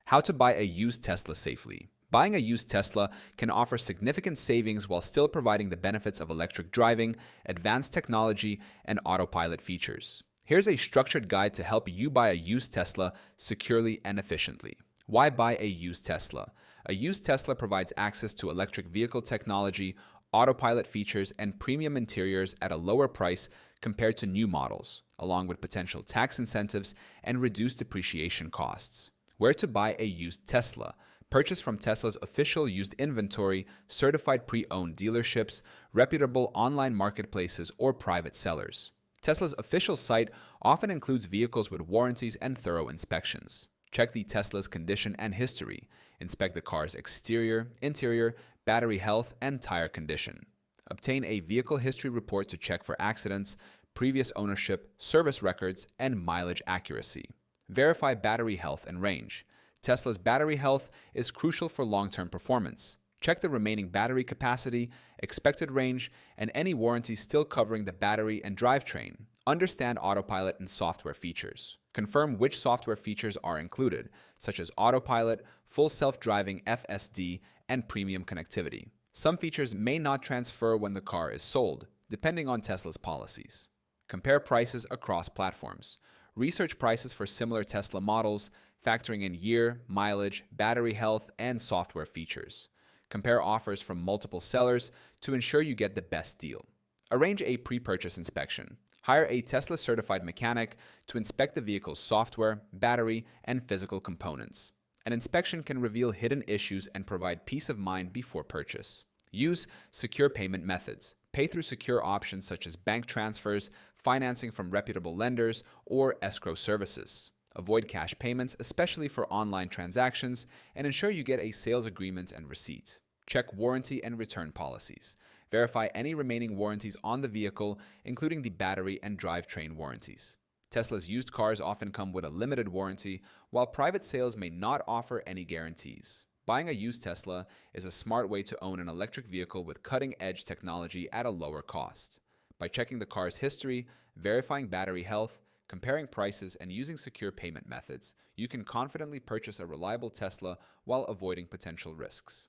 How to buy a used Tesla safely. Buying a used Tesla can offer significant savings while still providing the benefits of electric driving, advanced technology, and autopilot features. Here's a structured guide to help you buy a used Tesla securely and efficiently. Why buy a used Tesla? A used Tesla provides access to electric vehicle technology, autopilot features, and premium interiors at a lower price compared to new models, along with potential tax incentives and reduced depreciation costs. Where to buy a used Tesla? Purchase from Tesla's official used inventory, certified pre-owned dealerships, reputable online marketplaces, or private sellers. Tesla's official site often includes vehicles with warranties and thorough inspections. Check the Tesla's condition and history. Inspect the car's exterior, interior, battery health, and tire condition. Obtain a vehicle history report to check for accidents, previous ownership, service records, and mileage accuracy. Verify battery health and range. Tesla's battery health is crucial for long-term performance. Check the remaining battery capacity, expected range, and any warranties still covering the battery and drivetrain. Understand autopilot and software features. Confirm which software features are included, such as autopilot, full self-driving FSD, and premium connectivity. Some features may not transfer when the car is sold, depending on Tesla's policies. Compare prices across platforms. Research prices for similar Tesla models, factoring in year, mileage, battery health, and software features. Compare offers from multiple sellers to ensure you get the best deal. Arrange a pre-purchase inspection. Hire a Tesla-certified mechanic to inspect the vehicle's software, battery, and physical components. An inspection can reveal hidden issues and provide peace of mind before purchase. Use secure payment methods. Pay through secure options such as bank transfers, financing from reputable lenders, or escrow services. Avoid cash payments, especially for online transactions, and ensure you get a sales agreement and receipt. Check warranty and return policies. Verify any remaining warranties on the vehicle, including the battery and drivetrain warranties. Tesla's used cars often come with a limited warranty, while private sales may not offer any guarantees. Buying a used Tesla is a smart way to own an electric vehicle with cutting-edge technology at a lower cost. By checking the car's history, verifying battery health, comparing prices, and using secure payment methods, you can confidently purchase a reliable Tesla while avoiding potential risks.